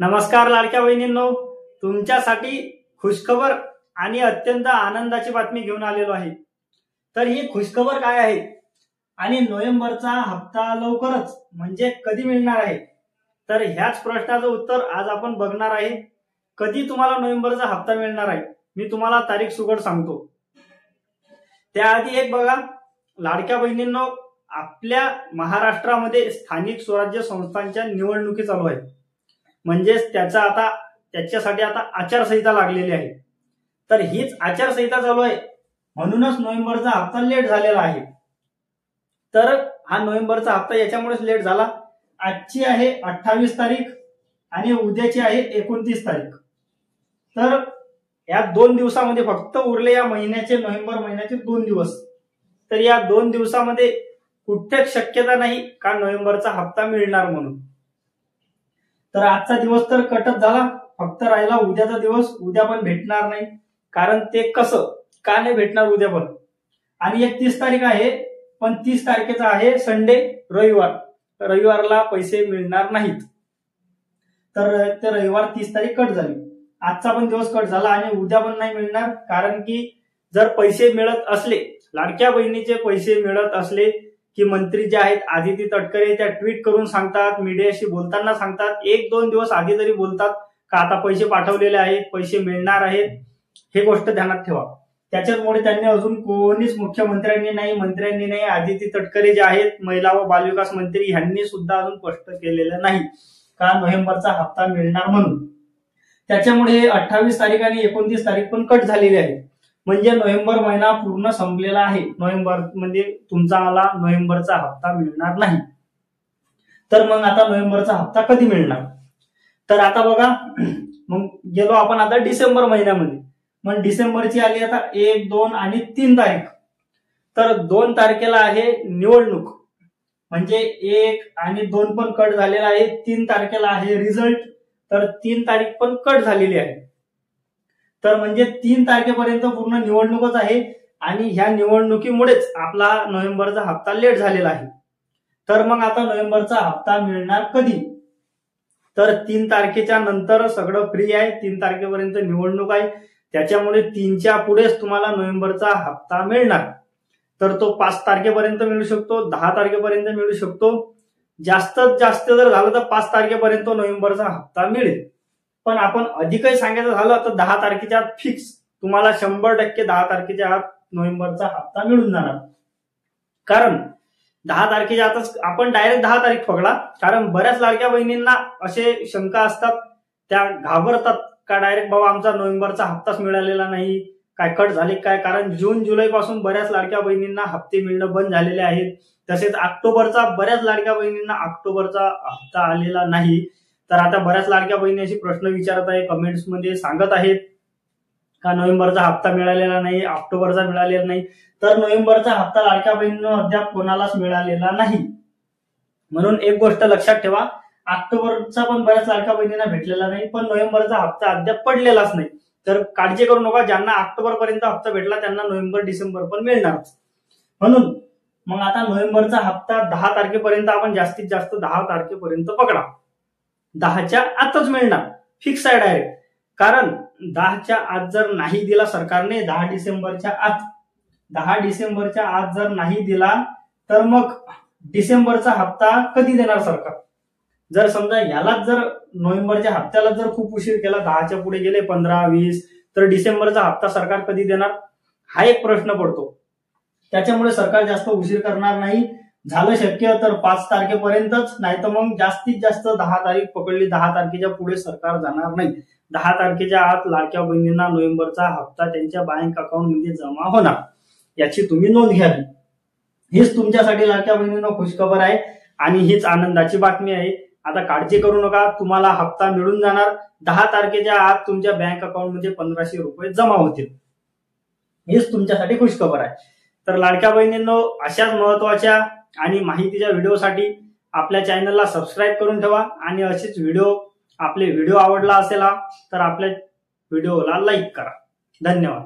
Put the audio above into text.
नमस्कार लाडक्या बहिणींनो, तुमच्यासाठी खुशखबर आणि अत्यंत आनंदाची बातमी घेऊन आलेलो आहे। तर ही खुशखबर काय आहे आणि नोव्हेंबरचा हप्ता लवकरच म्हणजे कधी मिळणार आहे, तर ह्याच प्रश्नाचं उत्तर आज आपण बघणार आहे। कधी तुम्हाला नोव्हेंबरचा हप्ता मिळणार आहे मी तुम्हाला तारीख सुगड सांगतो। त्याआधी एक बघा लाडक्या बहिणींनो, आपल्या महाराष्ट्रामध्ये स्थानिक स्वराज्य संस्थांच्या निवडणुकी चालू आहेत, म्हणजेच त्याच्यासाठी आता आचारसंहिता लागलेली आहे। तर हीच आचारसंहिता चालू आहे म्हणूनच नोव्हेंबरचा हप्ता लेट झालेला आहे। तर हा नोव्हेंबरचा हप्ता याच्यामुळेच लेट झाला। आजची आहे 28 तारीख आणि उद्याची आहे 29 तारीख। तर या 2 दिवसामध्ये फक्त उरले या महिन्याचे, नोव्हेंबर महिन्याचे 2 दिवस। तर या 2 दिवसामध्ये कुठेच शक्यता नाही का नोव्हेंबरचा हप्ता मिळणार म्हणून। तर आजचा दिवस तर कटच झाला, फक्त राहिला उद्याचा दिवस। उद्या पण भेटणार नाही, कारण ते कसं का नाही भेटणार उद्या पण। आणि 31 तारीख आहे, पण 30 तारखेचा आहे संडे, रविवार। रविवारला पैसे मिळणार नाहीत, तर ते रविवार 30 तारीख कट झाली। आजचा पण दिवस कट झाला आणि उद्या पण नाही मिळणार, कारण की जर पैसे मिळत असले, लाडक्या बहिणीचे पैसे मिळत असले की मंत्री जे आहेत आदिती तटकरे त्या ट्विट करून सांगतात, मीडियाशी बोलताना सांगतात, 1-2 दिवस आधी तरी बोलतात का आता पैसे पाठवलेले आहेत, पैसे मिळणार आहेत। हे गोष्ट ध्यानात ठेवा। त्याच्यामुळे त्यांनी अजून कोणीच मंत्र्यांनी नाही, आदिती तटकरे जे आहेत महिला व बालविकास मंत्री यांनी सुद्धा अजून स्पष्ट केलेलं नाही का नोव्हेंबरचा हप्ता मिळणार म्हणून। त्याच्यामुळे 28 तारीख आणि 29 तारीख पण कट झालेली आहे, म्हणजे नोव्हेंबर महिना पूर्ण संपलेला आहे। नोव्हेंबर म्हणजे तुमचा मला नोव्हेंबरचा हप्ता मिळणार नाही। तर मग आता नोव्हेंबरचा हप्ता कधी मिळणार? तर आता बघा, मग गेलो आपण आता डिसेंबर महिन्यामध्ये। मग डिसेंबरची आली आता 1, 2 आणि 3 तारीख। तर 2 तारखेला आहे निवडणूक, म्हणजे 1 आणि 2 पण कट झालेला आहे। 3 तारखेला आहे रिझल्ट, तर 3 तारीख पण कट झालेली आहे। तर म्हणजे 3 तारखेपर्यंत पूर्ण निवडणूकच आहे आणि ह्या निवडणुकीमुळेच आपला नोव्हेंबरचा हप्ता लेट झालेला आहे। तर मग आता नोव्हेंबरचा हप्ता मिळणार कधी? तर 3 तारखेच्या नंतर सगळं फ्री आहे। 3 तारखेपर्यंत निवडणूक आहे, त्याच्यामुळे 3च्या पुढेच तुम्हाला नोव्हेंबरचा हप्ता मिळणार। तर तो 5 तारखेपर्यंत मिळू शकतो, 10 तारखेपर्यंत मिळू शकतो। जास्तीत जास्त जर झालं तर 5 तारखेपर्यंत नोव्हेंबरचा हप्ता मिळेल। पण आपण अधिकही सांगायचं झालं तर 10 तारखेच्या आत फिक्स तुम्हाला 100% 10 तारखेच्या आत नोव्हेंबरचा हप्ता मिळून जाणार। कारण 10 तारखेच्या आतच आपण डायरेक्ट 10 तारीख पकडा, कारण बऱ्याच लाडक्या बहिणींना असे शंका असतात, त्या घाबरतात का डायरेक्ट बाबा आमचा नोव्हेंबरचा हप्ताच मिळालेला नाही, काय कट झाले काय। कारण जून जुलै पासून बऱ्याच लाडक्या बहिणींना हप्ते मिळणं बंद झालेले आहेत। तसेच ऑक्टोबरचा बऱ्याच लाडक्या बहिणींना ऑक्टोबरचा हप्ता आलेला नाही। तर आता बऱ्याच लाडक्या बहिणी अशी प्रश्न विचारत आहे, कमेंट्स मध्ये सांगत आहेत का नोव्हेंबरचा हप्ता मिळालेला नाही, ऑक्टोबरचा मिळालेला नाही। तर नोव्हेंबरचा हप्ता लाडक्या बहिणींना अद्याप कोणालाच मिळालेला नाही। म्हणून एक गोष्ट लक्षात ठेवा, ऑक्टोबरचा पण बऱ्याच लाडक्या बहिणींना भेटलेला नाही, पण नोव्हेंबरचा हप्ता अद्याप पडलेलाच नाही। तर काळजी करू नका, ज्यांना ऑक्टोबर पर्यंत हप्ता भेटला त्यांना नोव्हेंबर डिसेंबर पण मिळणार। म्हणून मग आता नोव्हेंबरचा हप्ता 10 तारखेपर्यंत आपण जास्तीत जास्त 10 तारखेपर्यंत पकडा, 10च्या आतच मिळणार, फिक्स आहे डायरेक्ट। कारण 10च्या आत जर नाही दिला सरकारने, 10 डिसेंबरच्या आत जर नाही दिला तर मग डिसेंबरचा हप्ता कधी देणार सरकार? जर समजा यालाच जर नोव्हेंबरच्या हप्त्याला जर खूप उशीर केला, 10च्या पुढे गेले 15, 20, तर डिसेंबरचा हप्ता सरकार कधी देणार हा एक प्रश्न पडतो। त्याच्यामुळे सरकार जास्त उशीर करणार नाही। झालं शक्य तर 5 तारखेपर्यंतच, नाही तर मग जास्तीत जास्त 10 तारीख पकडली, 10 तारखेच्या पुढे सरकार जाणार नाही। 10 तारखेच्या आत लाडक्या बहिणींना नोव्हेंबरचा हप्ता त्यांच्या बँक अकाउंट मध्ये जमा होणार, याची तुम्ही नोंद घ्यावी। हीच तुमच्यासाठी लाडक्या बहिणींना खुशखबर आहे आणि हीच आनंदाची बातमी आहे। आता काळजी करू नका, तुम्हाला हप्ता मिळून जाणार। 10 तारखेच्या आत तुमच्या बँक अकाउंट मध्ये 1500 रुपये जमा होतील, हीच तुमच्यासाठी खुशखबर आहे। तर लाडक्या बहिणींनो, अशाच महत्वाच्या आणि माहितीच्या व्हिडिओसाठी आपल्या चॅनलला सबस्क्राईब करून ठेवा आणि असेच आपले व्हिडिओ आवडला असेल तर आपल्या व्हिडिओला लाईक करा। धन्यवाद।